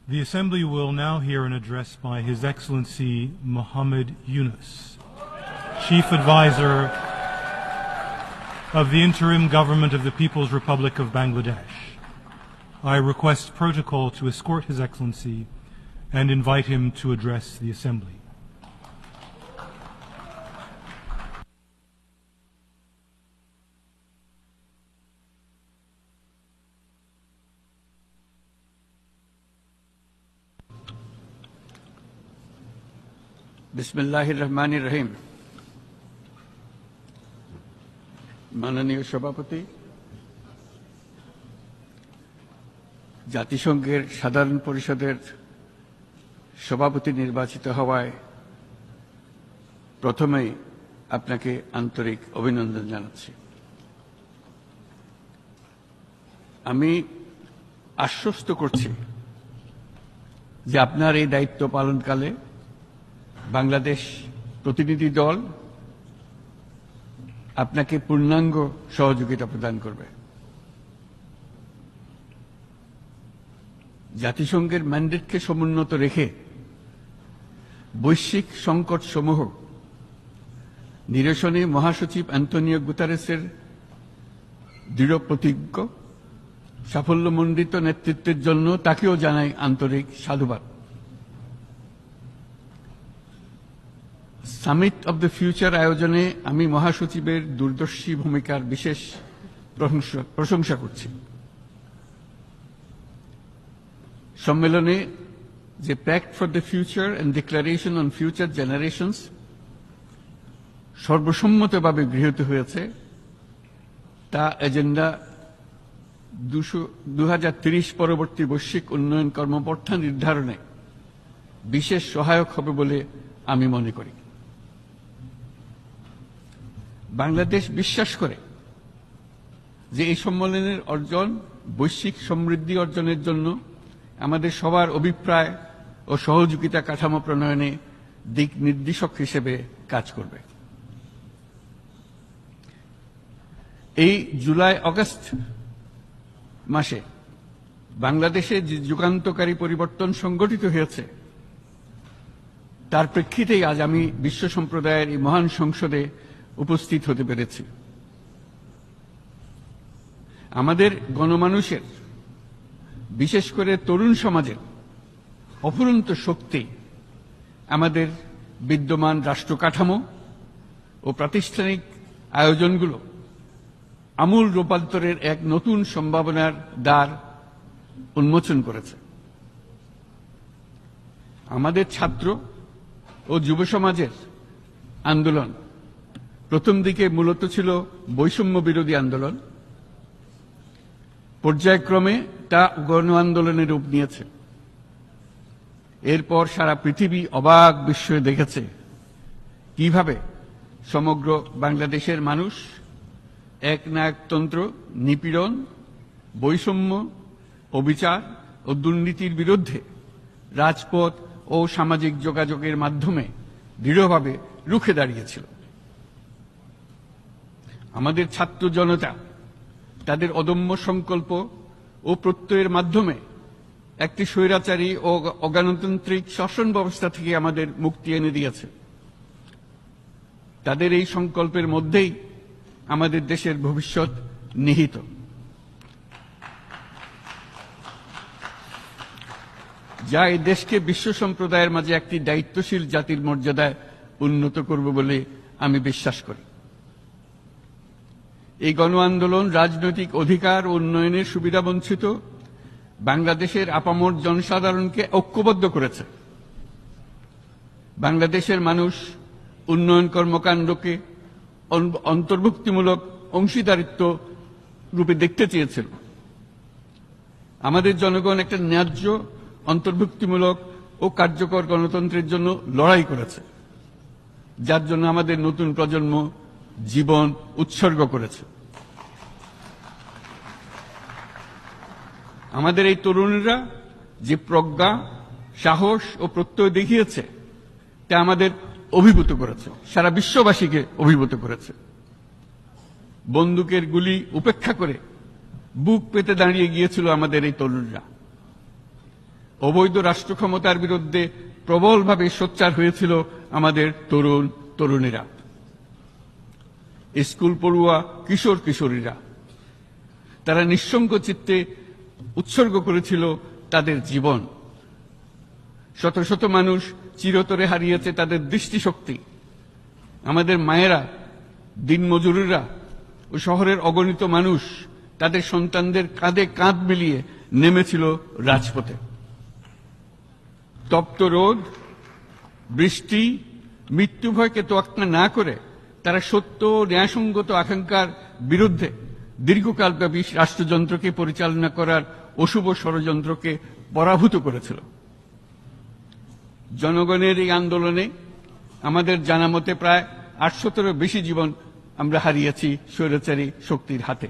The Assembly will now hear an address by His Excellency Muhammad Yunus, Chief Advisor of the Interim Government of the People's Republic of Bangladesh. I request protocol to escort His Excellency and invite him to address the Assembly. বিসমিল্লাহির রহমানির রহিম। মাননীয় সভাপতি, জাতিসংঘের সাধারণ পরিষদের সভাপতি নির্বাচিত হওয়ায় প্রথমেই আপনাকে আন্তরিক অভিনন্দন জানাচ্ছি। আমি আশ্বস্ত করছি যে আপনার এই দায়িত্ব পালনকালে বাংলাদেশ প্রতিনিধি দল আপনাকে পূর্ণাঙ্গ সহযোগিতা প্রদান করবে। জাতিসংঘের ম্যান্ডেটকে সমুন্নত রেখে বৈশ্বিক সংকট সমূহ নিরসনে মহাসচিব অ্যান্টোনিও গুতেরেসের দৃঢ় প্রতিজ্ঞ সাফল্যমণ্ডিত নেতৃত্বের জন্য তাকেও জানাই আন্তরিক সাধুবাদ। সামিট অব দ্য ফিউচার আয়োজনে আমি মহাসচিবের দূরদর্শী ভূমিকার বিশেষ প্রশংসা করছি। সম্মেলনে যে pact for the future and declaration on future generations সর্বসম্মতভাবে গৃহীত হয়েছে, তা এজেন্ডা 2030 পরবর্তী বৈশ্বিক উন্নয়ন কর্মপন্থা নির্ধারণে বিশেষ সহায়ক হবে বলে আমি মনে করি। বাংলাদেশ বিশ্বাস করে যে এই সম্মেলনের অর্জন বৈশ্বিক সমৃদ্ধি অর্জনের জন্য আমাদের সবার অভিপ্রায় ও সহযোগিতা কাঠামো প্রণয়নে দিক নির্দেশক হিসেবে কাজ করবে। এই জুলাই আগস্ট মাসে বাংলাদেশে যে যুগান্তকারী পরিবর্তন সংগঠিত হয়েছে তার প্রেক্ষিতেই আজ আমি বিশ্ব সম্প্রদায়ের এই মহান সংসদে উপস্থিত হতে পেরেছি। আমাদের গণমানুষের, বিশেষ করে তরুণ সমাজের অফুরন্ত শক্তি আমাদের বিদ্যমান রাষ্ট্র কাঠামো ও প্রাতিষ্ঠানিক আয়োজনগুলো আমূল রূপান্তরের এক নতুন সম্ভাবনার দ্বার উন্মোচন করেছে। আমাদের ছাত্র ও যুব সমাজের আন্দোলন প্রথম দিকে মূলত ছিল বৈষম্য বিরোধী আন্দোলন, পর্যায়ক্রমে তা গণ আন্দোলনের রূপ নিয়েছে। এরপর সারা পৃথিবী অবাক বিস্ময়ে দেখেছে কিভাবে সমগ্র বাংলাদেশের মানুষ একনায়কতন্ত্র, নিপীড়ন, বৈষম্য, অবিচার ও দুর্নীতির বিরুদ্ধে রাজপথ ও সামাজিক যোগাযোগের মাধ্যমে দৃঢ়ভাবে রুখে দাঁড়িয়েছিল। আমাদের ছাত্র জনতা তাদের অদম্য সংকল্প ও প্রত্যয়ের মাধ্যমে একটি স্বৈরাচারী ও অগণতান্ত্রিক শাসন ব্যবস্থা থেকে আমাদের মুক্তি এনে দিয়েছে। তাদের এই সংকল্পের মধ্যেই আমাদের দেশের ভবিষ্যৎ নিহিত। যা এই দেশকে বিশ্ব সম্প্রদায়ের মাঝে একটি দায়িত্বশীল জাতির মর্যাদায় উন্নত করবে বলে আমি বিশ্বাস করি। এই গণ আন্দোলন রাজনৈতিক অধিকার ও উন্নয়নের সুবিধাবঞ্চিত বাংলাদেশের আপামর জনসাধারণকে ঐক্যবদ্ধ করেছে। বাংলাদেশের মানুষ উন্নয়ন কর্মকাণ্ডকে অন্তর্ভুক্তিমূলক অংশীদারিত্ব রূপে দেখতে চেয়েছিল। আমাদের জনগণ একটা ন্যায্য, অন্তর্ভুক্তিমূলক ও কার্যকর গণতন্ত্রের জন্য লড়াই করেছে, যার জন্য আমাদের নতুন প্রজন্ম জীবন উৎসর্গ করেছে। আমাদের এই তরুণরা যে প্রজ্ঞা, সাহস ও প্রত্যয় দেখিয়েছে তা আমাদের অভিভূত করেছে, সারা বিশ্ববাসীকে অভিভূত করেছে। বন্দুকের গুলি উপেক্ষা করে বুক পেতে দাঁড়িয়ে গিয়েছিল আমাদের এই তরুণরা। অবৈধ রাষ্ট্র ক্ষমতার বিরুদ্ধে প্রবলভাবে সোচ্চার হয়েছিল আমাদের তরুণ তরুণীরা, স্কুল পড়ুয়া কিশোর কিশোরীরা। তারা নিঃসঙ্গ চিত্তে উৎসর্গ করেছিল তাদের জীবন। শত শত মানুষ চিরতরে হারিয়েছে তাদের দৃষ্টিশক্তি। আমাদের মায়েরা, দিনমজুরেরা ও শহরের অগণিত মানুষ তাদের সন্তানদের কাঁধে কাঁধ মিলিয়ে নেমেছিল রাজপথে। তপ্ত রোদ, বৃষ্টি, মৃত্যু ভয়কে তোয়াক্কা না করে তারা সত্য ও ন্যায়সঙ্গত আকাঙ্ক্ষার বিরুদ্ধে দীর্ঘকালব্যাপী রাষ্ট্রযন্ত্রকে পরিচালনা করার অশুভ ষড়যন্ত্রকে পরাভূত করেছিল। জনগণের এই আন্দোলনে আমাদের জানা মতে প্রায় 800-এরও বেশি জীবন আমরা হারিয়েছি স্বৈরাচারী শক্তির হাতে।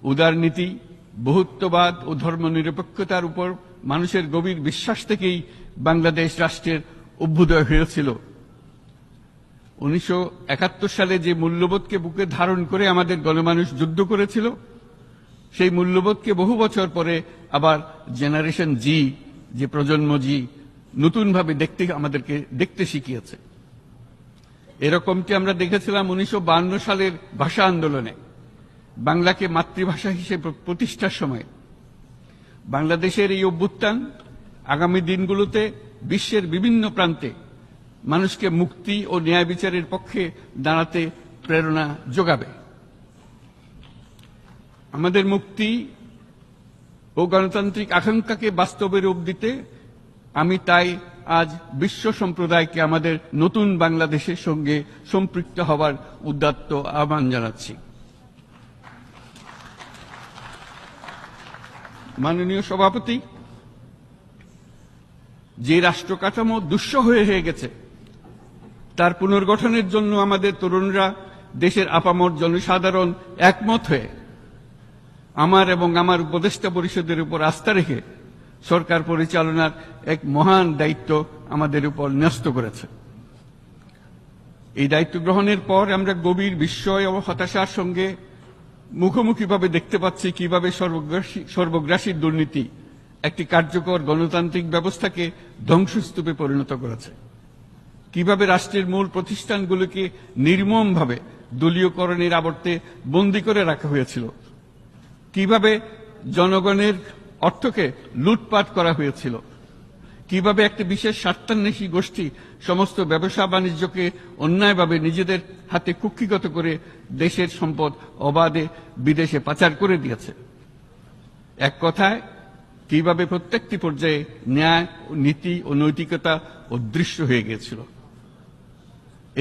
উদারনীতি, বহুত্ববাদ ও ধর্মনিরপেক্ষতার উপর মানুষের গভীর বিশ্বাস থেকেই বাংলাদেশ রাষ্ট্রের অভ্যুদয় হয়েছিল। 1971 সালে যে মূল্যবোধকে বুকে ধারণ করে আমাদের গণমানুষ যুদ্ধ করেছিল, সেই মূল্যবোধকে বহু বছর পরে আবার জেনারেশন জি, যে প্রজন্ম জি, নতুনভাবে আমাদেরকে দেখতে শিখিয়েছে। এরকমটি আমরা দেখেছিলাম 1952 সালের ভাষা আন্দোলনে, বাংলাকে মাতৃভাষা হিসেবে প্রতিষ্ঠার সময়। বাংলাদেশের এই অভ্যুত্থান আগামী দিনগুলোতে বিশ্বের বিভিন্ন প্রান্তে মানুষকে মুক্তি ও ন্যায় বিচারের পক্ষে দাঁড়াতে প্রেরণা যোগাবে। আমাদের মুক্তি ও গণতান্ত্রিক আকাঙ্ক্ষাকে বাস্তবে রূপ দিতে আমি তাই আজ বিশ্ব সম্প্রদায়কে আমাদের নতুন বাংলাদেশের সঙ্গে সম্পৃক্ত হওয়ার উদাত্ত আহ্বান জানাচ্ছি। মাননীয় সভাপতি, যে রাষ্ট্র কাঠামো দুঃসহ হয়ে গেছে তার পুনর্গঠনের জন্য আমাদের তরুণরা, দেশের আপামর জনসাধারণ একমত হয়ে আমার এবং আমার উপদেষ্টা পরিষদের উপর আস্থা রেখে সরকার পরিচালনার এক মহান দায়িত্ব আমাদের উপর ন্যস্ত করেছে। এই দায়িত্ব গ্রহণের পর আমরা গভীর বিস্ময় ও হতাশার সঙ্গে মুখোমুখিভাবে দেখতে পাচ্ছি কিভাবে সর্বগ্রাসী দুর্নীতি একটি কার্যকর গণতান্ত্রিক ব্যবস্থাকে ধ্বংসস্তূপে পরিণত করেছে, কিভাবে রাষ্ট্রের মূল প্রতিষ্ঠানগুলোকে নির্মমভাবে দলীয়করণের আবর্তে বন্দী করে রাখা হয়েছিল, কিভাবে জনগণের অর্থকে লুটপাট করা হয়েছিল, কিভাবে একটি বিশেষ স্বার্থান্বেষী গোষ্ঠী সমস্ত ব্যবসা বাণিজ্যকে অন্যায়ভাবে নিজেদের হাতে কুক্ষিগত করে দেশের সম্পদ অবাধে বিদেশে পাচার করে দিয়েছে। এক কথায়, কিভাবে প্রত্যেকটি পর্যায়ে ন্যায়, নীতি ও নৈতিকতা অদৃশ্য হয়ে গিয়েছিল।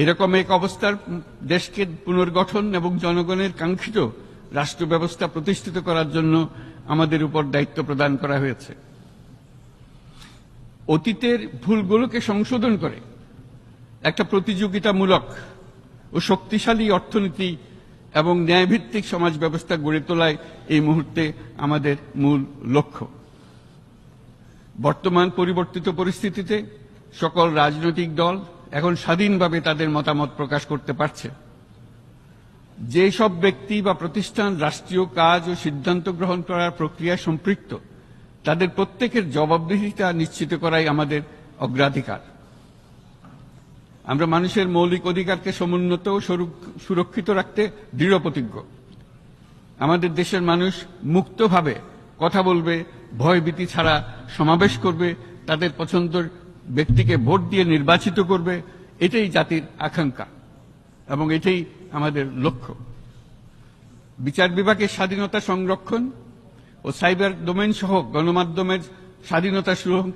এরকম এক অবস্থার দেশকে পুনর্গঠন এবং জনগণের কাঙ্ক্ষিত রাষ্ট্র ব্যবস্থা প্রতিষ্ঠিত করার জন্য আমাদের উপর দায়িত্ব প্রদান করা হয়েছে। অতীতের ভুলগুলোকে সংশোধন করে একটা প্রতিযোগিতামূলক ও শক্তিশালী অর্থনীতি এবং ন্যায়ভিত্তিক সমাজ ব্যবস্থা গড়ে তোলাই এই মুহূর্তে আমাদের মূল লক্ষ্য। বর্তমান পরিবর্তিত পরিস্থিতিতে সকল রাজনৈতিক দল এখন স্বাধীনভাবে তাদের মতামত প্রকাশ করতে পারছে। যে সব ব্যক্তি বা প্রতিষ্ঠান রাষ্ট্রীয় কাজ ও সিদ্ধান্ত গ্রহণ করার প্রক্রিয়ায় সম্পৃক্ত, তাদের প্রত্যেকের জবাবদিহিতা নিশ্চিত করাই আমাদের অগ্রাধিকার। আমরা মানুষের মৌলিক অধিকারকে সমুন্নত ও সুরক্ষিত রাখতে দৃঢ়প্রতিজ্ঞ। আমাদের দেশের মানুষ মুক্তভাবে কথা বলবে, ভয়ভীতি ছাড়া সমাবেশ করবে, তাদের পছন্দের ব্যক্তিকে ভোট দিয়ে নির্বাচিত করবে, এটাই জাতির আকাঙ্ক্ষা এবং এটাই আমাদের লক্ষ্য। বিচার বিভাগের স্বাধীনতা সংরক্ষণ ও সাইবার ডোমেইন সহ গণমাধ্যমের স্বাধীনতা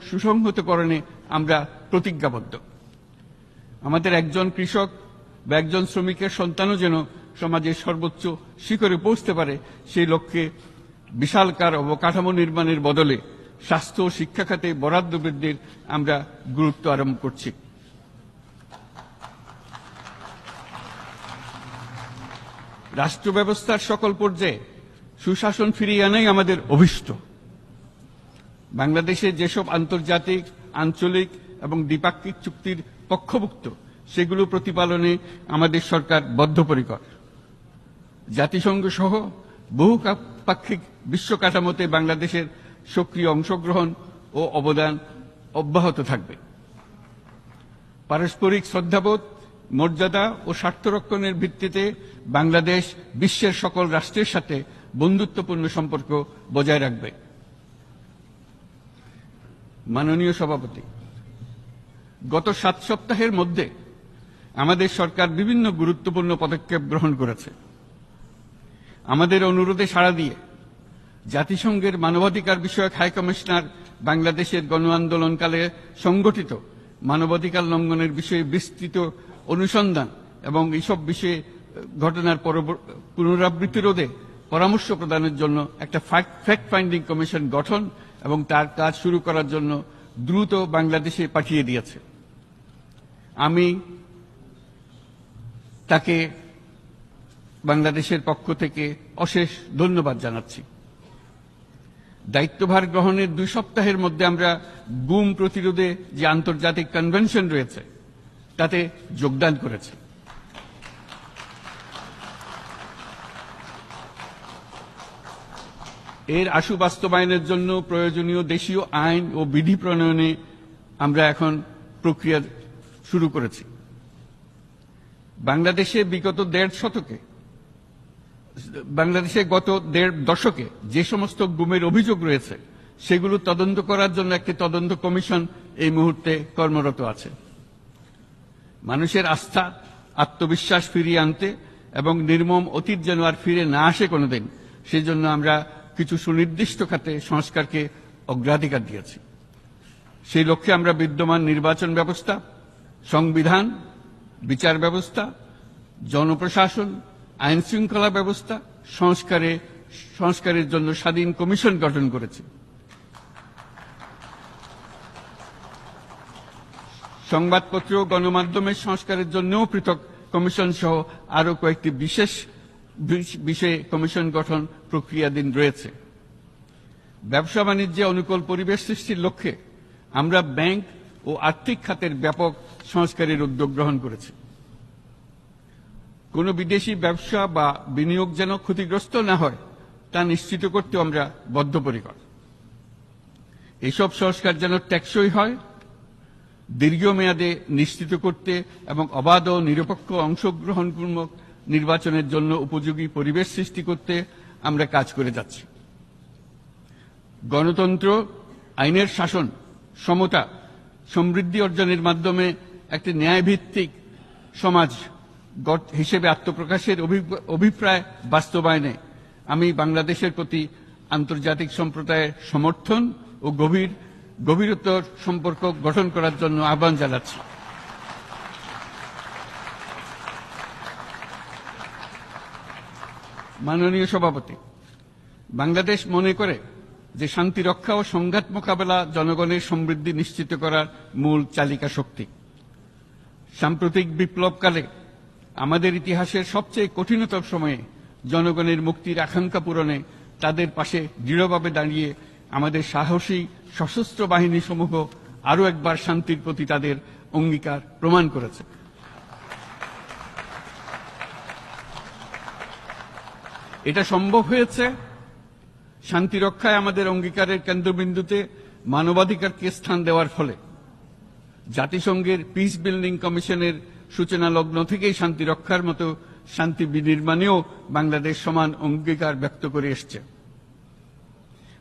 সুসংহতকরণে আমরা প্রতিজ্ঞাবদ্ধ। আমাদের একজন কৃষক বা একজন শ্রমিকের সন্তানও যেন সমাজের সর্বোচ্চ শিখরে পৌঁছতে পারে, সেই লক্ষ্যে বিশালকার অবকাঠামো নির্মাণের বদলে স্বাস্থ্য ও শিক্ষা খাতে বরাদ্দ বৃদ্ধির আমরা গুরুত্ব আরোপ করছি। রাষ্ট্র ব্যবস্থার সকল পর্যায়ে সুশাসন ফিরিয়ে আনাই আমাদের অভীষ্ট। বাংলাদেশে যেসব আন্তর্জাতিক, আঞ্চলিক এবং দ্বিপাক্ষিক চুক্তির পক্ষভুক্ত, সেগুলো প্রতিপালনে আমাদের সরকার বদ্ধপরিকর। জাতিসংঘ সহ বহুপাক্ষিক বিশ্ব কাঠামোতে বাংলাদেশের সক্রিয় অংশগ্রহণ ও অবদান অব্যাহত থাকবে। পারস্পরিক শ্রদ্ধাবোধ, মর্যাদা ও স্বার্থরক্ষণের ভিত্তিতে বাংলাদেশ বিশ্বের সকল রাষ্ট্রের সাথে বন্ধুত্বপূর্ণ সম্পর্ক বজায় রাখবে। মাননীয় সভাপতি, গত 7 সপ্তাহের মধ্যে আমাদের সরকার বিভিন্ন গুরুত্বপূর্ণ পদক্ষেপ গ্রহণ করেছে। আমাদের অনুরোধে সাড়া দিয়ে জাতিসংঘের মানবাধিকার বিষয়ক হাই কমিশনার বাংলাদেশের গণ আন্দোলনকালে সংগঠিত মানবাধিকার লঙ্ঘনের বিষয়ে বিস্তৃত অনুসন্ধান এবং এইসব বিষয়ে ঘটনার পুনরাবৃত্তি রোধে পরামর্শ প্রদানের জন্য একটা ফ্যাক্ট ফাইন্ডিং কমিশন গঠন এবং তার কাজ শুরু করার জন্য দ্রুত বাংলাদেশে পাঠিয়ে দিয়েছে। আমি তাকে বাংলাদেশের পক্ষ থেকে অশেষ ধন্যবাদ জানাচ্ছি। দায়িত্বভার গ্রহণের 2 সপ্তাহের মধ্যে আমরা গুম প্রতিরোধে যে আন্তর্জাতিক কনভেনশন রয়েছে তাতে যোগদান করেছি। এর আশু বাস্তবায়নের জন্য প্রয়োজনীয় দেশীয় আইন ও বিধি প্রণয়নে আমরা এখন প্রক্রিয়া শুরু করেছি। বাংলাদেশে গত 1.5 দশকে যে সমস্ত গুমের অভিযোগ রয়েছে সেগুলো তদন্ত করার জন্য একটি তদন্ত কমিশন এই মুহূর্তে কর্মরত আছে। মানুষের আস্থা, আত্মবিশ্বাস ফিরিয়ে আনতে এবং নির্মম অতীত যেন আর ফিরে না আসে কোনোদিন, সেজন্য আমরা কিছু সুনির্দিষ্ট খাতে সংস্কারকে অগ্রাধিকার দিয়েছি। সেই লক্ষ্যে আমরা বিদ্যমান নির্বাচন ব্যবস্থা, সংবিধান, বিচার ব্যবস্থা, জনপ্রশাসন, আইন শৃঙ্খলা ব্যবস্থা সংস্কারের জন্য স্বাধীন কমিশন গঠন করেছি। সংবাদপত্র ও গণমাধ্যমের সংস্কারের জন্যও পৃথক কমিশন সহ আরো কয়েকটি বিশেষ বিষয়ে কমিশন গঠন প্রক্রিয়াধীন রয়েছে। ব্যবসা বাণিজ্যে অনুকূল পরিবেশ সৃষ্টির লক্ষ্যে আমরা ব্যাংক ও আর্থিক খাতের ব্যাপক সংস্কারের উদ্যোগ গ্রহণ করেছি। কোনো বিদেশি ব্যবসা বা বিনিয়োগ যেন ক্ষতিগ্রস্ত না হয় তা নিশ্চিত করতে আমরা বদ্ধপরিকর। এইসব সংস্কার যেন টেকসই হয়, দীর্ঘমেয়াদে নিশ্চিত করতে এবং অবাধ ও নিরপেক্ষ অংশগ্রহণপূর্বক নির্বাচনের জন্য উপযোগী পরিবেশ সৃষ্টি করতে আমরা কাজ করে যাচ্ছি। গণতন্ত্র, আইনের শাসন, সমতা, সমৃদ্ধি অর্জনের মাধ্যমে একটি ন্যায়ভিত্তিক সমাজ হিসেবে আত্মপ্রকাশের অভিপ্রায় বাস্তবায়নে আমি বাংলাদেশের প্রতি আন্তর্জাতিক সম্প্রদায়ের সমর্থন ও গভীরতর সম্পর্ক গঠন করার জন্য আহ্বান জানাচ্ছি। মাননীয় সভাপতি, বাংলাদেশ মনে করে যে শান্তি রক্ষা ও সংঘাত মোকাবেলা জনগণের সমৃদ্ধি নিশ্চিত করার মূল চালিকা শক্তি। সাম্প্রতিক বিপ্লবকালে আমাদের ইতিহাসের সবচেয়ে কঠিনতম সময়ে জনগণের মুক্তির আকাঙ্ক্ষা পূরণে তাদের পাশে দৃঢ়ভাবে দাঁড়িয়ে আমাদের সাহসী সশস্ত্র বাহিনী সমূহ আরও একবার শান্তির প্রতি তাদের অঙ্গীকার প্রমাণ করেছে। এটা সম্ভব হয়েছে শান্তি রক্ষায় আমাদের অঙ্গীকারের কেন্দ্রবিন্দুতে মানবাধিকারকে স্থান দেওয়ার ফলে। জাতিসংঘের পিস বিল্ডিং কমিশনের সূচনা লগ্ন থেকেই শান্তি রক্ষার মতো শান্তি বিনির্মাণেও বাংলাদেশ সমান অঙ্গীকার ব্যক্ত করে এসছে।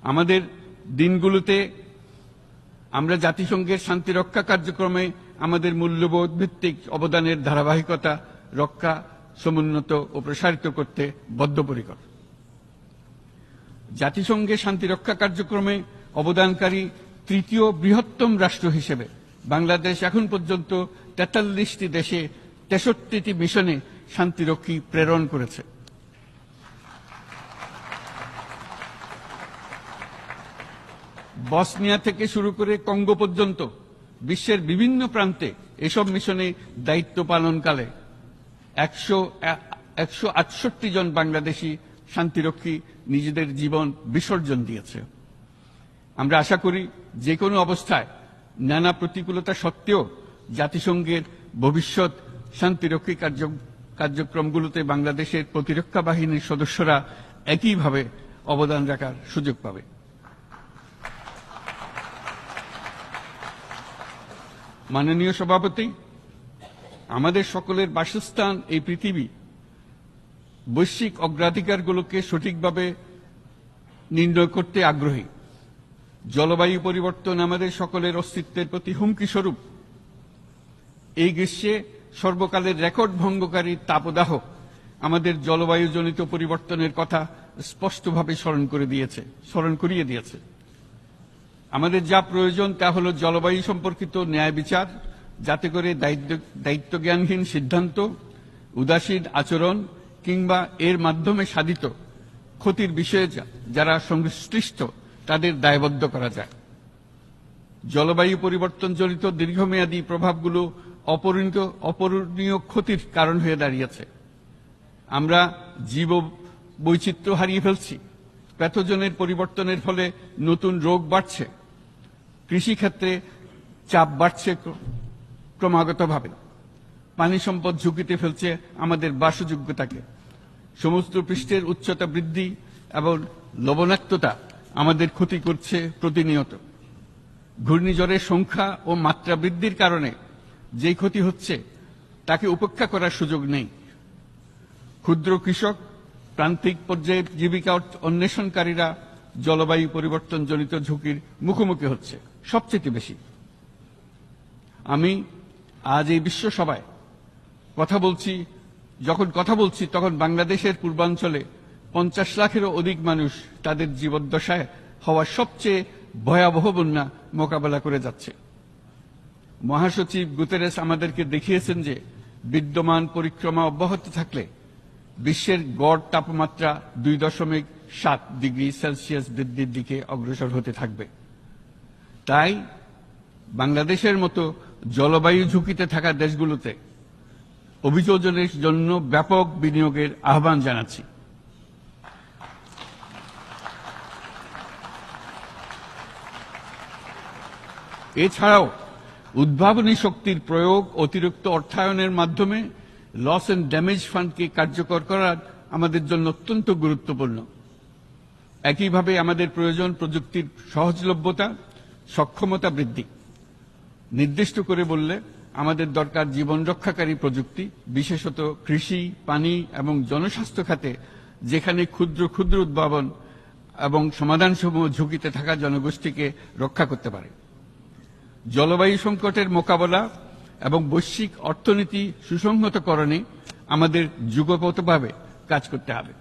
আমাদের দিনগুলোতে আমরা জাতিসংঘের শান্তি রক্ষা কার্যক্রমে আমাদের মূল্যবোধ ভিত্তিক অবদানের ধারাবাহিকতা রক্ষা, সমুন্নত ও প্রসারিত করতে বদ্ধপরিকর। জাতিসংঘের শান্তি রক্ষা কার্যক্রমে অবদানকারী তৃতীয় বৃহত্তম রাষ্ট্র হিসেবে বাংলাদেশ এখন পর্যন্ত 43টি দেশে 63টি মিশনে শান্তিরক্ষী প্রেরণ করেছে। বসনিয়া থেকে শুরু করে কঙ্গো পর্যন্ত বিশ্বের বিভিন্ন প্রান্তে এসব মিশনে দায়িত্ব পালনকালে 168 জন বাংলাদেশি শান্তিরক্ষী নিজেদের জীবন বিসর্জন দিয়েছে। আমরা আশা করি যে কোনো অবস্থায় নানা প্রতিকূলতা সত্ত্বেও জাতিসংঘের ভবিষ্যৎ শান্তিরক্ষী কার্যক্রমগুলোতে বাংলাদেশের প্রতিরক্ষা বাহিনীর সদস্যরা একইভাবে অবদান রাখার সুযোগ পাবে। মাননীয় সভাপতি, আমাদের সকলের বাসস্থান এই পৃথিবী বৈশ্বিক অগ্রাধিকারগুলোকে সঠিকভাবে নির্ণয় করতে আগ্রহী। জলবায়ু পরিবর্তন আমাদের সকলের অস্তিত্বের প্রতি হুমকি স্বরূপ। এই গ্রীষ্মে সর্বকালের রেকর্ড ভঙ্গকারী তাপদাহ আমাদের জলবায়ুজনিত পরিবর্তনের কথা স্পষ্টভাবে স্মরণ করিয়ে দিয়েছে। আমাদের যা প্রয়োজন তা হল জলবায়ু সম্পর্কিত ন্যায় বিচার, যাতে করে দায়িত্বজ্ঞানহীন সিদ্ধান্ত, উদাসীন আচরণ কিংবা এর মাধ্যমে সাধিত ক্ষতির বিষয়ে যারা সংশ্লিষ্ট তাদের দায়বদ্ধ করা যায়। জলবায়ু পরিবর্তনজনিত দীর্ঘমেয়াদী প্রভাবগুলো অপূরণীয় ক্ষতির কারণ হয়ে দাঁড়িয়েছে। আমরা জীব বৈচিত্র্য হারিয়ে ফেলছি। প্যাথোজেনের পরিবর্তনের ফলে নতুন রোগ বাড়ছে। কৃষিক্ষেত্রে চাপ বাড়ছে ক্রমাগতভাবে। পানি সম্পদ ঝুঁকিতে ফেলছে আমাদের বাসযোগ্যতাকে। সমুদ্র পৃষ্ঠের উচ্চতা বৃদ্ধি এবং লবণাক্ততা আমাদের ক্ষতি করছে প্রতিনিয়ত। ঘূর্ণিঝড়ের সংখ্যা ও মাত্রা বৃদ্ধির কারণে যে ক্ষতি হচ্ছে তাকে উপেক্ষা করার সুযোগ নেই। ক্ষুদ্র কৃষক, প্রান্তিক পর্যায়ে জীবিকা অন্বেষণকারীরা জলবায়ু পরিবর্তনজনিত ঝুঁকির মুখোমুখি হচ্ছে সবচেয়ে বেশি। আমি আজ এই বিশ্ব সভায় যখন কথা বলছি তখন বাংলাদেশের পূর্বাঞ্চলে 50 লাখেরও অধিক মানুষ তাদের জীবদ্দশায় হওয়া সবচেয়ে ভয়াবহ বন্যা মোকাবেলা করে যাচ্ছে। মহাসচিব গুতেরেস আমাদেরকে দেখিয়েছেন যে বিদ্যমান পরিক্রমা অব্যাহত থাকলে বিশ্বের গড় তাপমাত্রা 2.7 ডিগ্রি সেলসিয়াস বৃদ্ধির দিকে অগ্রসর হতে থাকবে। তাই বাংলাদেশের মতো জলবায়ু ঝুঁকিতে থাকা দেশগুলোতে অভিযোজনের জন্য ব্যাপক বিনিয়োগের আহ্বান জানাচ্ছি। এছাড়াও উদ্ভাবনী শক্তির প্রয়োগ, অতিরিক্ত অর্থায়নের মাধ্যমে লস এন্ড ড্যামেজ ফান্ডকে কার্যকর করা আমাদের জন্য অত্যন্ত গুরুত্বপূর্ণ। একইভাবে আমাদের প্রয়োজন প্রযুক্তির সহজলভ্যতা, সক্ষমতা বৃদ্ধি। নির্দিষ্ট করে বললে আমাদের দরকার জীবন রক্ষাকারী প্রযুক্তি, বিশেষত কৃষি, পানি এবং জনস্বাস্থ্য খাতে, যেখানে ক্ষুদ্র ক্ষুদ্র উদ্ভাবন এবং সমাধানসমূহ ঝুঁকিতে থাকা জনগোষ্ঠীকে রক্ষা করতে পারে। জলবায়ু সংকটের মোকাবেলা এবং বৈশ্বিক অর্থনীতি সুসংহতকরণে আমাদের যুগপৎভাবে কাজ করতে হবে।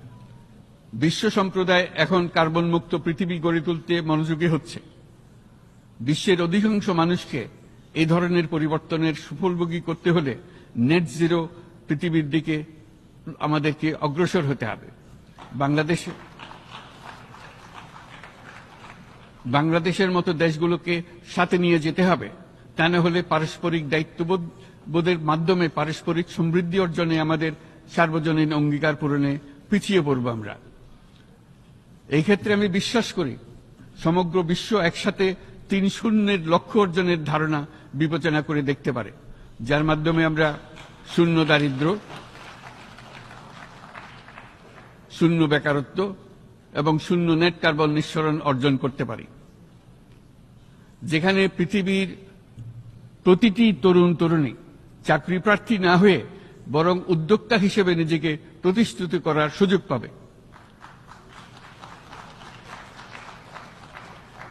বিশ্ব সম্প্রদায় এখন কার্বন মুক্ত পৃথিবী গড়ে তুলতে মনোযোগী হচ্ছে। বিশ্বের অধিকাংশ মানুষকে এই ধরনের পরিবর্তনের সুফলভোগী করতে হলে নেট জিরো পৃথিবীর দিকে আমাদেরকে অগ্রসর হতে হবে। বাংলাদেশের মতো দেশগুলোকে সাথে নিয়ে যেতে হবে। তা না হলে পারস্পরিক দায়িত্ববোধের মাধ্যমে পারস্পরিক সমৃদ্ধি অর্জনে আমাদের সার্বজনীন অঙ্গীকার পূরণে পিছিয়ে পড়ব আমরা। এই ক্ষেত্রে আমি বিশ্বাস করি সমগ্র বিশ্ব একসাথে 3-0 লক্ষ্য অর্জনের ধারণা বিবেচনা করে দেখতে পারে, যার মাধ্যমে আমরা শূন্য দারিদ্র, শূন্য বেকারত্ব এবং শূন্য নেট কার্বন নিঃসরণ অর্জন করতে পারি। যেখানে পৃথিবীর প্রতিটি তরুণ তরুণী চাকরি প্রার্থী না হয়ে বরং উদ্যোক্তা হিসেবে নিজেকে প্রতিষ্ঠিত করার সুযোগ পাবে।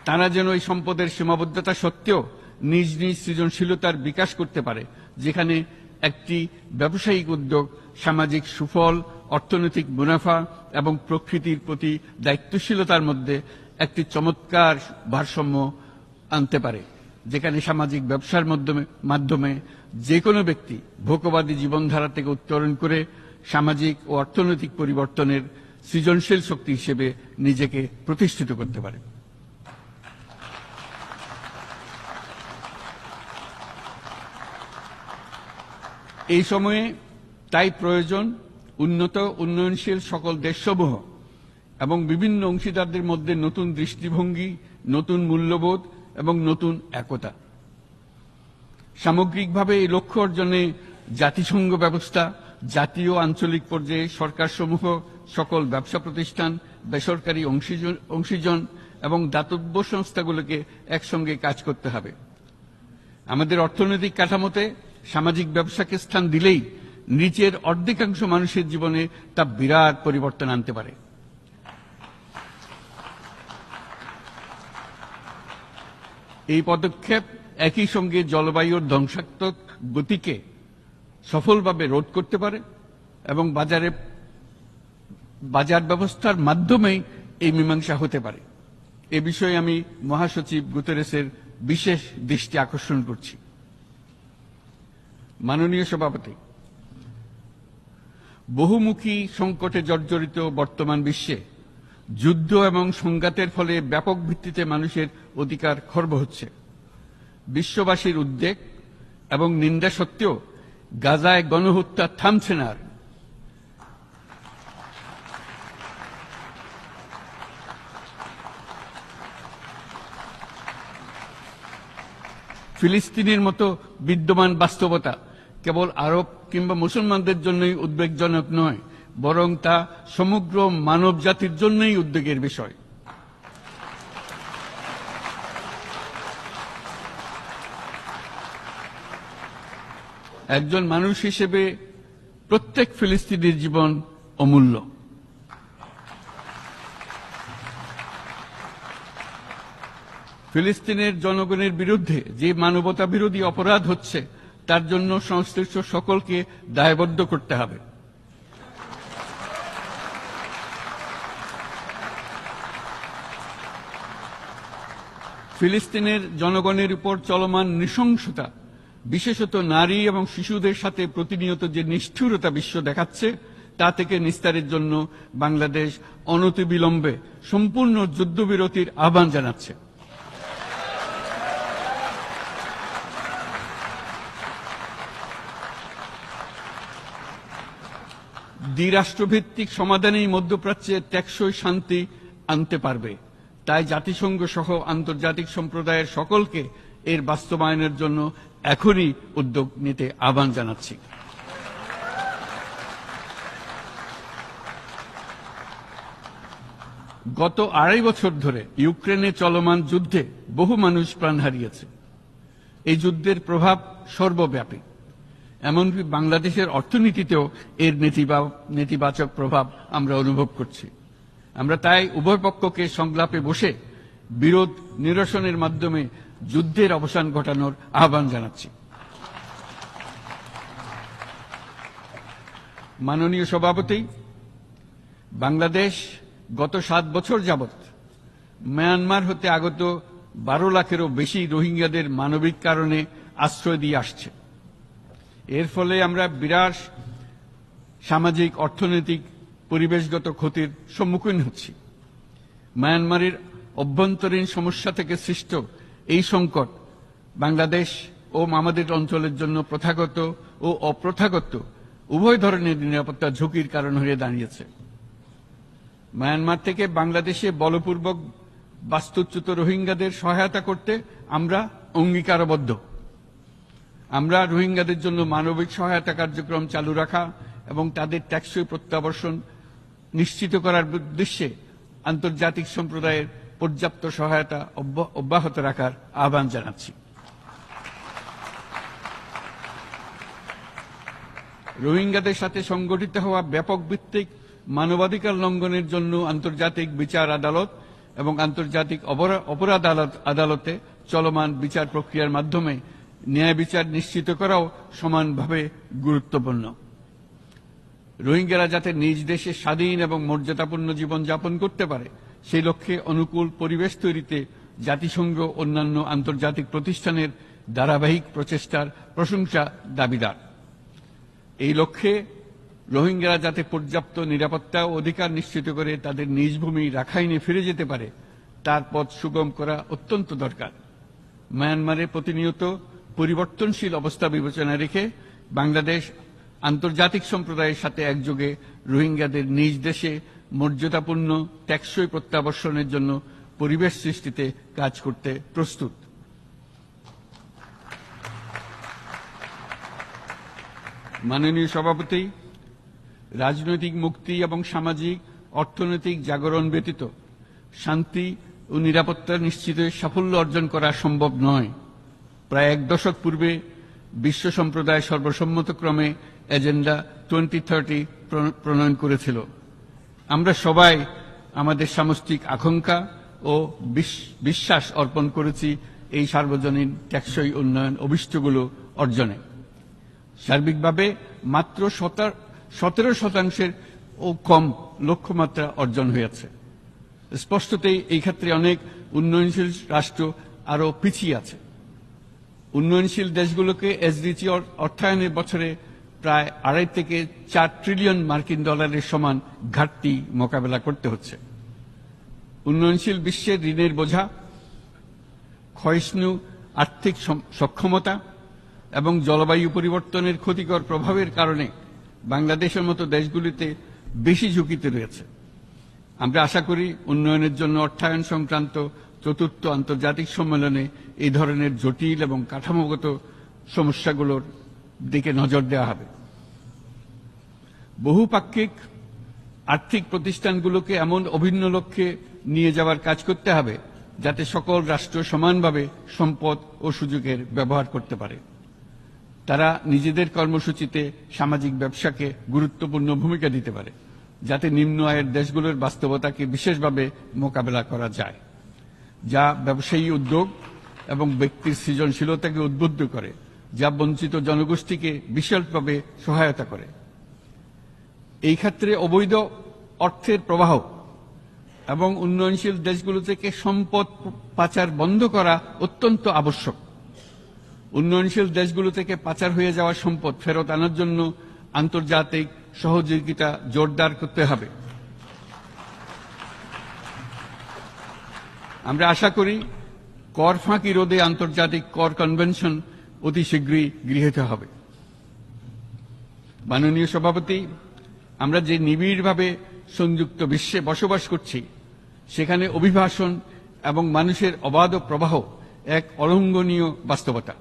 তারা যেন এই সম্পদের সীমাবদ্ধতা সত্ত্বেও নিজ নিজ সৃজনশীলতার বিকাশ করতে পারে, যেখানে একটি ব্যবসায়িক উদ্যোগ সামাজিক সুফল, অর্থনৈতিক মুনাফা এবং প্রকৃতির প্রতি দায়িত্বশীলতার মধ্যে একটি চমৎকার ভারসাম্য আনতে পারে, যেখানে সামাজিক ব্যবসার মাধ্যমে যে কোনো ব্যক্তি ভোগবাদী জীবনধারা থেকে উত্তরণ করে সামাজিক ও অর্থনৈতিক পরিবর্তনের সৃজনশীল শক্তি হিসেবে নিজেকে প্রতিষ্ঠিত করতে পারে। এই সময়ে তাই প্রয়োজন উন্নত উন্নয়নশীল সকল দেশসমূহ এবং বিভিন্ন অংশীদারদের মধ্যে নতুন দৃষ্টিভঙ্গি, নতুন মূল্যবোধ এবং নতুন একতা। সামগ্রিকভাবে এই লক্ষ্য অর্জনে জাতিসংঘ ব্যবস্থা, জাতীয় আঞ্চলিক পর্যায়ে সরকারসমূহ, সকল ব্যবসা প্রতিষ্ঠান, বেসরকারি অংশীজন এবং দাতব্য সংস্থাগুলোকে একসঙ্গে কাজ করতে হবে। আমাদের অর্থনৈতিক কাঠামোতে সামাজিক ব্যবসাকে স্থান দিলেই নিচের অর্ধেকাংশ মানুষের জীবনে তা বিরাট পরিবর্তন আনতে পারে। এই পদক্ষেপ একই সঙ্গে জলবায়ুর ধ্বংসাত্মক গতিকে সফলভাবে রোধ করতে পারে এবং বাজার ব্যবস্থার মাধ্যমেই এই মীমাংসা হতে পারে। এ বিষয়ে আমি মহাসচিব গুতেরেসের বিশেষ দৃষ্টি আকর্ষণ করছি। মাননীয় সভাপতি, বহুমুখী সংকটে জর্জরিত বর্তমান বিশ্বে যুদ্ধ এবং সংঘাতের ফলে ব্যাপক ভিত্তিতে মানুষের অধিকার খর্ব হচ্ছে। বিশ্ববাসীর উদ্বেগ এবং নিন্দা সত্ত্বেও গাজায় গণহত্যা থামছে না। ফিলিস্তিনের মতো বিদ্যমান বাস্তবতা কেবল আরব কিংবা মুসলমানদের জন্যই উদ্বেগজনক নয়, বরং তা সমগ্র মানব জাতির জন্যই উদ্বেগের বিষয়। একজন মানুষ হিসেবে প্রত্যেক ফিলিস্তিনির জীবন অমূল্য। ফিলিস্তিনের জনগণের বিরুদ্ধে যে মানবতা বিরোধী অপরাধ হচ্ছে তার জন্য সংশ্লিষ্ট সকলকে দায়বদ্ধ করতে হবে। ফিলিস্তিনের জনগণের উপর চলমান নৃশংসতা, বিশেষত নারী এবং শিশুদের সাথে প্রতিনিয়ত যে নিষ্ঠুরতা বিশ্ব দেখাচ্ছে, তা থেকে নিস্তারের জন্য বাংলাদেশ অনতিবিলম্বে সম্পূর্ণ যুদ্ধবিরতির আহ্বান জানাচ্ছে। দ্বিরাষ্ট্রভিত্তিক সমাধানেই মধ্যপ্রাচ্যে টেকসই শান্তি আনতে পারবে। তাই জাতিসংঘ সহ আন্তর্জাতিক সম্প্রদায়ের সকলকে এর বাস্তবায়নের জন্য এখনই উদ্যোগ নিতে আহ্বান জানাচ্ছি। গত 2.5 বছর ধরে ইউক্রেনে চলমান যুদ্ধে বহু মানুষ প্রাণ হারিয়েছে। এই যুদ্ধের প্রভাব সর্বব্যাপী, এমনকি বাংলাদেশের অর্থনীতিতেও এর নেতিবাচক প্রভাব আমরা অনুভব করছি। আমরা তাই উভয় পক্ষকে সংলাপে বসে বিরোধ নিরসনের মাধ্যমে যুদ্ধের অবসান ঘটানোর আহ্বান জানাচ্ছি। মাননীয় সভাপতি, বাংলাদেশ গত 7 বছর যাবৎ মিয়ানমার হতে আগত 12 লাখেরও বেশি রোহিঙ্গাদের মানবিক কারণে আশ্রয় দিয়ে আসছে। এর ফলে আমরা বিরাট সামাজিক, অর্থনৈতিক, পরিবেশগত ক্ষতির সম্মুখীন হচ্ছি। মিয়ানমারের অভ্যন্তরীণ সমস্যা থেকে সৃষ্ট এই সংকট বাংলাদেশ ও আমাদের অঞ্চলের জন্য প্রথাগত ও অপ্রথাগত উভয় ধরনের নিরাপত্তা ঝুঁকির কারণ হয়ে দাঁড়িয়েছে। মিয়ানমার থেকে বাংলাদেশে বলপূর্বক বাস্তুচ্যুত রোহিঙ্গাদের সহায়তা করতে আমরা অঙ্গীকারবদ্ধ। আমরা রোহিঙ্গাদের জন্য মানবিক সহায়তা কার্যক্রম চালু রাখা এবং তাদের টেকসই প্রত্যাবর্তন নিশ্চিত করার উদ্দেশ্যে আন্তর্জাতিক সম্প্রদায়ের পর্যাপ্ত সহায়তা অব্যাহত রাখার আহ্বান জানাচ্ছি। রোহিঙ্গাদের সাথে সংগঠিত হওয়া ব্যাপক ভিত্তিক মানবাধিকার লঙ্ঘনের জন্য আন্তর্জাতিক বিচার আদালত এবং আন্তর্জাতিক অপরাধ আদালতে চলমান বিচার প্রক্রিয়ার মাধ্যমে ন্যায় বিচার নিশ্চিত করাও সমানভাবে গুরুত্বপূর্ণ। রোহিঙ্গারা যাতে নিজ দেশে স্বাধীন এবং মর্যাদাপূর্ণ জীবন যাপন করতে পারে, সেই লক্ষ্যে অনুকূল পরিবেশ তৈরিতে জাতিসংঘ অন্যান্য আন্তর্জাতিক প্রতিষ্ঠানের ধারাবাহিক প্রচেষ্টার প্রশংসা দাবিদার। এই লক্ষ্যে রোহিঙ্গারা যাতে পর্যাপ্ত নিরাপত্তা ও অধিকার নিশ্চিত করে তাদের নিজ ভূমি রাখাইনে ফিরে যেতে পারে, তার পথ সুগম করা অত্যন্ত দরকার। মিয়ানমারে প্রতিনিয়ত পরিবর্তনশীল অবস্থা বিবেচনায় রেখে বাংলাদেশ আন্তর্জাতিক সম্প্রদায়ের সাথে একযোগে রোহিঙ্গাদের নিজ দেশে মর্যাদাপূর্ণ টেকসই প্রত্যাবর্তনের জন্য পরিবেশ সৃষ্টিতে কাজ করতে প্রস্তুত। মাননীয় সভাপতি, রাজনৈতিক মুক্তি এবং সামাজিক অর্থনৈতিক জাগরণ ব্যতীত শান্তি ও নিরাপত্তা নিশ্চিতে সাফল্য অর্জন করা সম্ভব নয়। প্রায় এক দশক পূর্বে বিশ্ব সম্প্রদায় সর্বসম্মতক্রমে এজেন্ডা 2030 প্রণয়ন করেছিল। আমরা সবাই আমাদের সামষ্টিক আকাঙ্ক্ষা ও বিশ্বাস অর্পণ করেছি এই সার্বজনীন টেকসই উন্নয়ন অভিষ্টগুলো অর্জনে। সার্বিকভাবে মাত্র 17% ও কম লক্ষ্যমাত্রা অর্জন হয়েছে। স্পষ্টতই এই ক্ষেত্রে অনেক উন্নয়নশীল রাষ্ট্র আরও পিছিয়ে আছে। উন্নয়নশীল দেশগুলোকে এসডিজি অর্থায়নের বছরে প্রায় 2.5 থেকে 4 ট্রিলিয়ন মার্কিন ডলারের সমান ঘাটতি মোকাবেলা করতে হচ্ছে। উন্নয়নশীল বিশ্বের ঋণের বোঝা, ক্ষয়িষ্ণু আর্থিক সক্ষমতা এবং জলবায়ু পরিবর্তনের ক্ষতিকর প্রভাবের কারণে বাংলাদেশের মতো দেশগুলিতে বেশি ঝুঁকিতে রয়েছে। আমরা আশা করি উন্নয়নের জন্য অর্থায়ন সংক্রান্ত চতুর্থ আন্তর্জাতিক সম্মেলনে এই ধরনের জটিল এবং কাঠামোগত সমস্যাগুলোর দিকে নজর দেওয়া হবে। বহুপাক্ষিক আর্থিক প্রতিষ্ঠানগুলোকে এমন অভিন্ন লক্ষ্যে নিয়ে যাওয়ার কাজ করতে হবে যাতে সকল রাষ্ট্র সমানভাবে সম্পদ ও সুযোগের ব্যবহার করতে পারে। তারা নিজেদের কর্মসূচিতে সামাজিক ব্যবসাকে গুরুত্বপূর্ণ ভূমিকা দিতে পারে, যাতে নিম্ন আয়ের দেশগুলোর বাস্তবতাকে বিশেষভাবে মোকাবেলা করা যায়, যা ব্যবসায়ী উদ্যোগ এবং ব্যক্তির সৃজনশীলতাকে উদ্বুদ্ধ করে, যা বঞ্চিত জনগোষ্ঠীকে বিশালভাবে সহায়তা করে। এই ক্ষেত্রে অবৈধ অর্থের প্রবাহ এবং উন্নয়নশীল দেশগুলো থেকে সম্পদ পাচার বন্ধ করা অত্যন্ত আবশ্যক। উন্নয়নশীল দেশগুলো থেকে পাচার হয়ে যাওয়া সম্পদ ফেরত আনার জন্য আন্তর্জাতিক সহযোগিতা জোরদার করতে হবে। আমরা আশা করি কর ফাঁকি রোধে আন্তর্জাতিক কর কনভেনশন অতি শীঘ্রই গৃহীত হবে। মাননীয় সভাপতি, আমরা যে নিবিড়ভাবে সংযুক্ত বিশ্বে বসবাস করছি, সেখানে অভিবাসন এবং মানুষের অবাধ প্রবাহ এক অলঙ্ঘনীয় বাস্তবতা।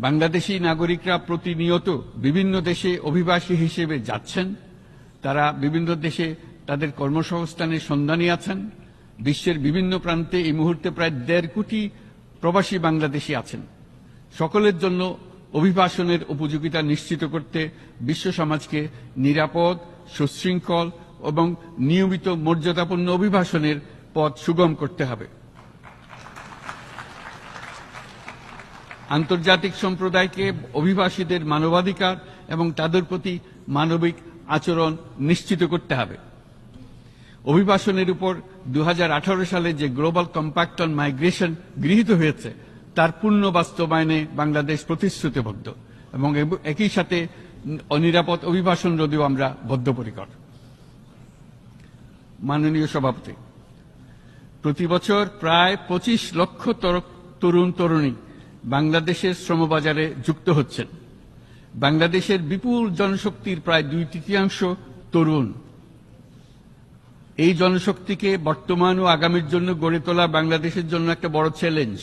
বাংলাদেশি নাগরিকরা প্রতিনিয়ত বিভিন্ন দেশে অভিবাসী হিসেবে যাচ্ছেন। তারা বিভিন্ন দেশে তাদের কর্মসংস্থানের সন্ধানে আছেন। বিশ্বের বিভিন্ন প্রান্তে এই মুহূর্তে প্রায় 1.5 কোটি প্রবাসী বাংলাদেশি আছেন। সকলের জন্য অভিবাসনের উপযোগিতা নিশ্চিত করতে বিশ্ব সমাজকে নিরাপদ, সুশৃঙ্খল এবং নিয়মিত মর্যাদাপূর্ণ অভিবাসনের পথ সুগম করতে হবে। আন্তর্জাতিক সম্প্রদায়কে অভিবাসীদের মানবাধিকার এবং তাদের প্রতি মানবিক আচরণ নিশ্চিত করতে হবে। অভিবাসনের উপর 2018 সালে যে গ্লোবাল কম্প্যাক্ট অন মাইগ্রেশন গৃহীত হয়েছে, তার পূর্ণ বাস্তবায়নে বাংলাদেশ প্রতিশ্রুতিবদ্ধ এবং একই সাথে অনিরাপদ অভিবাসন রোধেও আমরা বদ্ধপরিকর। মাননীয় সভাপতি, প্রতি বছর প্রায় 25 লক্ষ তরুণ তরুণী বাংলাদেশের শ্রমবাজারে যুক্ত হচ্ছেন। বাংলাদেশের বিপুল জনশক্তির প্রায় 2/3 তরুণ। এই জনশক্তিকে বর্তমান ও আগামীর জন্য গড়ে তোলা বাংলাদেশের জন্য একটা বড় চ্যালেঞ্জ।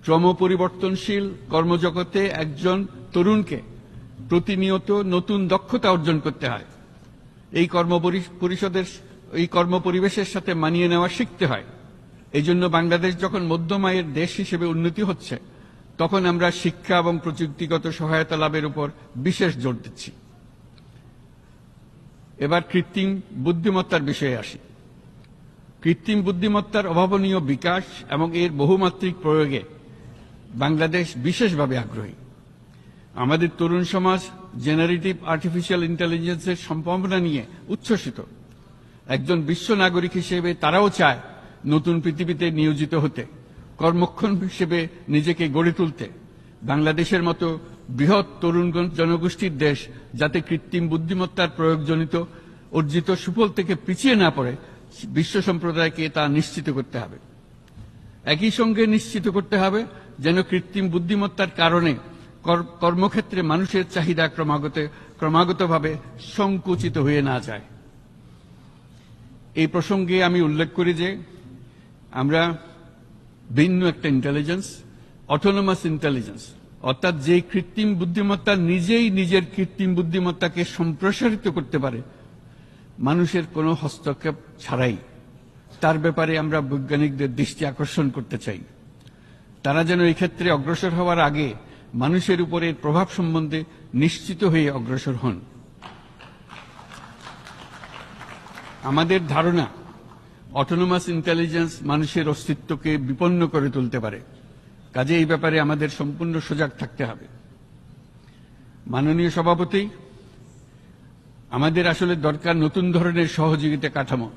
ক্রমপরিবর্তনশীল কর্মজগতে একজন তরুণকে প্রতিনিয়ত নতুন দক্ষতা অর্জন করতে হয়। এই কর্মপরিবেশের সাথে মানিয়ে নেওয়া শিখতে হয়। এই জন্য বাংলাদেশ যখন মধ্যম আয়ের দেশ হিসেবে উন্নতি হচ্ছে, তখন আমরা শিক্ষা এবং প্রযুক্তিগত সহায়তা লাভের উপর বিশেষ জোর দিচ্ছি। এবার কৃত্রিম বুদ্ধিমত্তার বিষয়ে আসি। কৃত্রিম বুদ্ধিমত্তার অভাবনীয় বিকাশ এবং এর বহুমাত্রিক প্রয়োগে বাংলাদেশ বিশেষভাবে আগ্রহী। আমাদের তরুণ সমাজ জেনারেটিভ আর্টিফিশিয়াল ইন্টেলিজেন্সের সম্ভাবনা নিয়ে উচ্ছ্বসিত। একজন বিশ্ব নাগরিক হিসেবে তারাও চায় নতুন পৃথিবীতে নিয়োজিত হতে, কর্মক্ষম হিসেবে নিজেকে গড়ে তুলতে। বাংলাদেশের মতো বৃহৎ তরুণ জনগোষ্ঠীর দেশ যাতে কৃত্রিম বুদ্ধিমত্তার প্রয়োগজনিত অর্জিত সুফল থেকে পিছিয়ে না পড়ে, বিশ্ব সম্প্রদায়কে তা নিশ্চিত করতে হবে। একই সঙ্গে নিশ্চিত করতে হবে যেন কৃত্রিম বুদ্ধিমত্তার কারণে কর্মক্ষেত্রে মানুষের চাহিদা ক্রমাগতভাবে সংকুচিত হয়ে না যায়। এই প্রসঙ্গে আমি উল্লেখ করি যে আমরা ভিন্ন একটা ইন্টেলিজেন্স, অটোনোমাস ইন্টেলিজেন্স, অর্থাৎ যে কৃত্রিম বুদ্ধিমত্তা নিজেই নিজের কৃত্রিম বুদ্ধিমত্তাকে সম্প্রসারিত করতে পারে মানুষের কোনো হস্তক্ষেপ ছাড়াই, তার ব্যাপারে আমরা বৈজ্ঞানিকদের দৃষ্টি আকর্ষণ করতে চাই। তারা যেন এই ক্ষেত্রে অগ্রসর হওয়ার আগে মানুষের উপরে প্রভাব সম্বন্ধে নিশ্চিত হয়ে অগ্রসর হন। আমাদের ধারণা, অটোনোমাস ইন্টেলিজেন্স মানুষের অস্তিত্বকে বিপন্ন করে তুলতে পারে, কাজে এই ব্যাপারে আমাদের সম্পূর্ণ সজাগ থাকতে হবে। মাননীয় সভাপতি, আমাদের আসলে দরকার নতুন ধরনের সহযোগিতা কাঠামো,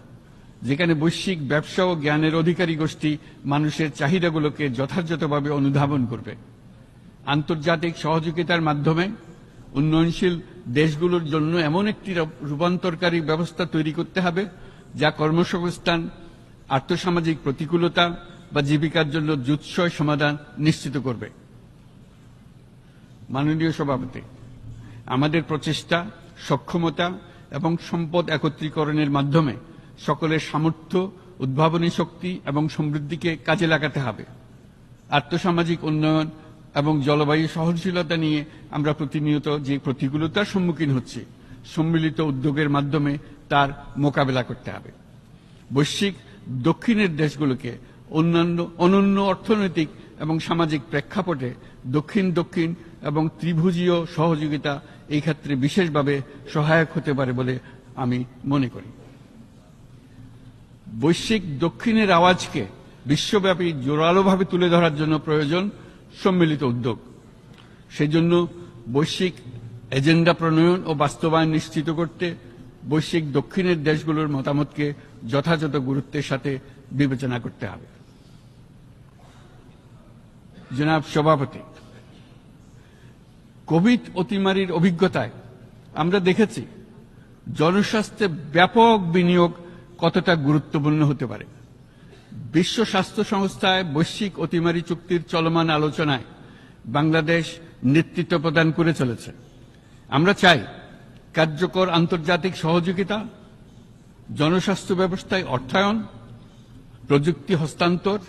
যেখানে বৈশ্বিক ব্যবসা ও জ্ঞানের অধিকারী গোষ্ঠী মানুষের চাহিদাগুলোকে যথাযথভাবে অনুধাবন করবে। আন্তর্জাতিক সহযোগিতার মাধ্যমে উন্নয়নশীল দেশগুলোর জন্য এমন একটি রূপান্তরকারী ব্যবস্থা তৈরি করতে হবে যা কর্মসংস্থান, আর্থসামাজিক প্রতিকূলতা বা জীবিকার জন্য যুৎসয় সমাধান নিশ্চিত করবে। মাননীয় সভাপতি, আমাদের প্রচেষ্টা, সক্ষমতা এবং সম্পদ একত্রীকরণের মাধ্যমে সকলের সামর্থ্য, উদ্ভাবনী শক্তি এবং সমৃদ্ধিকে কাজে লাগাতে হবে। আর্থসামাজিক উন্নয়ন এবং জলবায়ু সহনশীলতা নিয়ে আমরা প্রতিনিয়ত যে প্রতিকূলতার সম্মুখীন হচ্ছি, সম্মিলিত উদ্যোগের মাধ্যমে তার মোকাবেলা করতে হবে। বৈশ্বিক দক্ষিণের দেশগুলোকে অনন্য অর্থনৈতিক এবং সামাজিক প্রেক্ষাপটে দক্ষিণ দক্ষিণ এবং ত্রিভুজীয় সহযোগিতা এই ক্ষেত্রে বিশেষভাবে সহায়ক হতে পারে বলে আমি মনে করি। বৈশ্বিক দক্ষিণের আওয়াজকে বিশ্বব্যাপী জোরালোভাবে তুলে ধরার জন্য প্রয়োজন সম্মিলিত উদ্যোগ। সেজন্য বৈশ্বিক এজেন্ডা প্রণয়ন ও বাস্তবায়ন নিশ্চিত করতে বৈশ্বিক দক্ষিণের দেশগুলোর মতামতকে যথাযথ গুরুত্বের সাথে বিবেচনা করতে হবে। জনাব সভাপতি, কোভিড অতিমারির অভিজ্ঞতায় আমরা দেখেছি জনস্বাস্থ্যে ব্যাপক বিনিয়োগ কতটা গুরুত্বপূর্ণ হতে পারে। বিশ্ব স্বাস্থ্য সংস্থায় বৈশ্বিক অতিমারি চুক্তির চলমান আলোচনায় বাংলাদেশ নেতৃত্ব প্রদান করে চলেছে। আমরা চাই কার্যকর আন্তর্জাতিক সহযোগিতা, জনস্বাস্থ্য ব্যবস্থায় অর্থায়ন, প্রযুক্তি হস্তান্তর,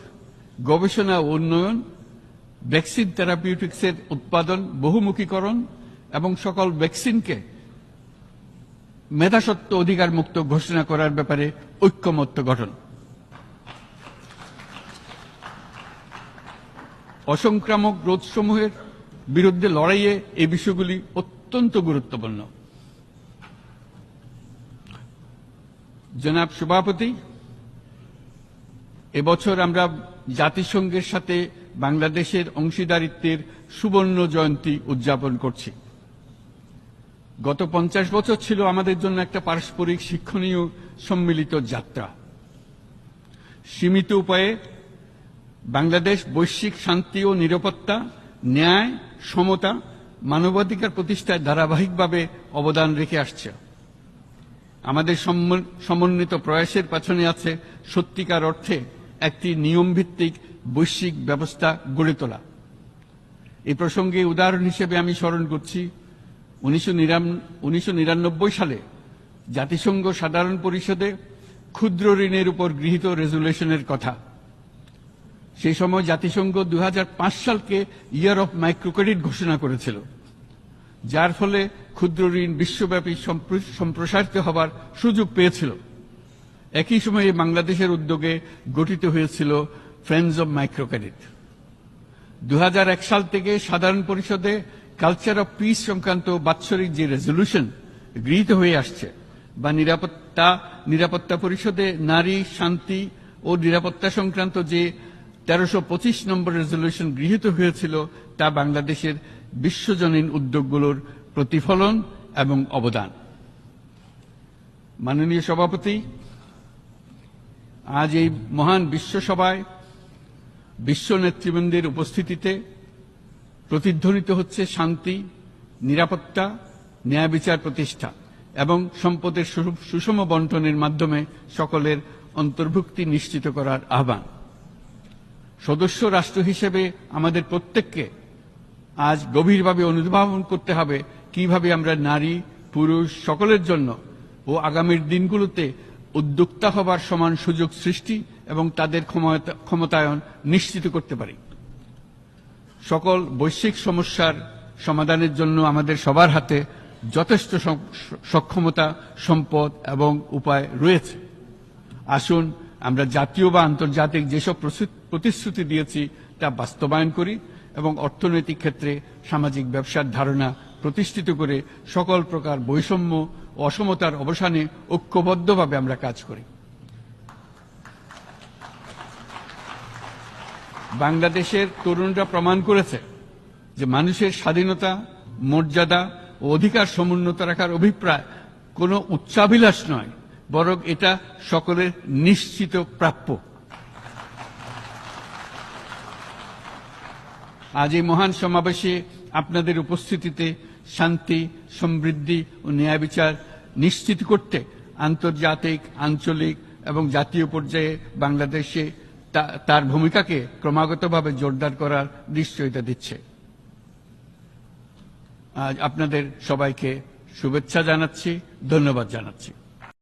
গবেষণা ও উন্নয়ন, ভ্যাকসিন থেরাপিউটিক্সের উৎপাদন বহুমুখীকরণ এবং সকল ভ্যাকসিনকে মেধাস্বত্ব অধিকার মুক্ত ঘোষণা করার ব্যাপারে ঐক্যমত্য গঠন। অসংক্রামক রোগসমূহের বিরুদ্ধে লড়াইয়ে এই বিষয়গুলি অত্যন্ত গুরুত্বপূর্ণ। জনাব সভাপতি, এবছর আমরা জাতিসংঘের সাথে বাংলাদেশের অংশীদারিত্বের সুবর্ণ জয়ন্তী উদযাপন করছি। গত 50 বছর ছিল আমাদের জন্য একটা পারস্পরিক শিক্ষণীয় সম্মিলিত যাত্রা। সীমিত উপায়ে বাংলাদেশ বৈশ্বিক শান্তি ও নিরাপত্তা, ন্যায়, সমতা, মানবাধিকার প্রতিষ্ঠায় ধারাবাহিকভাবে অবদান রেখে আসছে। আমাদের সমন্বিত প্রয়াসের পেছনে আছে সত্যিকার অর্থে একটি নিয়মভিত্তিক বৈশ্বিক ব্যবস্থা গড়ে তোলা। এই প্রসঙ্গে উদাহরণ হিসেবে আমি স্মরণ করছি 1999 সালে জাতিসংঘ সাধারণ পরিষদে ক্ষুদ্র ঋণের উপর গৃহীত রেজুলেশনের কথা। সেই সময় জাতিসংঘ 2005 সালকে ইয়ার অফ মাইক্রোক্রেডিট ঘোষণা করেছিল, যার ফলে ক্ষুদ্র ঋণ বিশ্বব্যাপী সম্প্রসারিত হবার সুযোগ পেয়েছিল। একই সময়ে বাংলাদেশের উদ্যোগে গঠিত হয়েছিল ফ্রেন্ডস অব মাইক্রোক্রেডিট। 2001 সাল থেকে সাধারণ পরিষদে কালচার অফ পিস সংক্রান্ত বাৎসরিক যে রেজলিউশন গৃহীত হয়ে আসছে, বা নিরাপত্তা পরিষদে নারী, শান্তি ও নিরাপত্তা সংক্রান্ত যে 1325 নম্বর রেজলিউশন গৃহীত হয়েছিল, তা বাংলাদেশের বিশ্বজনীন উদ্যোগগুলোর প্রতিফলন এবং অবদান। মাননীয় সভাপতি, আজ এই মহান বিশ্বসভায় বিশ্ব নেতৃবৃন্দের উপস্থিতিতে প্রতিধ্বনিত হচ্ছে শান্তি, নিরাপত্তা, ন্যায় বিচার প্রতিষ্ঠা এবং সম্পদের সুষম বন্টনের মাধ্যমে সকলের অন্তর্ভুক্তি নিশ্চিত করার আহ্বান। সদস্য রাষ্ট্র হিসেবে আমাদের প্রত্যেককে আজ গভীরভাবে অনুধাবন করতে হবে কিভাবে আমরা নারী, পুরুষ সকলের জন্য ও আগামীর দিনগুলোতে উদ্যোক্তা হবার সমান সুযোগ সৃষ্টি এবং তাদের ক্ষমতায়ন নিশ্চিত করতে পারি। সকল বৈশ্বিক সমস্যার সমাধানের জন্য আমাদের সবার হাতে যথেষ্ট সক্ষমতা, সম্পদ এবং উপায় রয়েছে। আসুন আমরা জাতীয় বা আন্তর্জাতিক যেসব প্রতিশ্রুতি দিয়েছি তা বাস্তবায়ন করি এবং অর্থনৈতিক ক্ষেত্রে সামাজিক ব্যবসার ধারণা প্রতিষ্ঠিত করে সকল প্রকার বৈষম্য ও অসমতার অবসানে ঐক্যবদ্ধভাবে আমরা কাজ করি। বাংলাদেশের তরুণরা প্রমাণ করেছে যে মানুষের স্বাধীনতা, মর্যাদা ও অধিকার সমুন্নত রাখার অভিপ্রায় কোনো উচ্চাভিলাষ নয়, বরং এটা সকলের নিশ্চিত প্রাপ্য। আজ এই মহান সমাবেশে আপনাদের উপস্থিতিতে শান্তি, সমৃদ্ধি ও ন্যায় বিচার নিশ্চিত করতে আন্তর্জাতিক, আঞ্চলিক এবং জাতীয় পর্যায়ে বাংলাদেশে তার ভূমিকাকে ক্রমাগতভাবে জোরদার করার নিশ্চয়তা দিচ্ছে। আজ আপনাদের সবাইকে শুভেচ্ছা জানাচ্ছি, ধন্যবাদ জানাচ্ছি।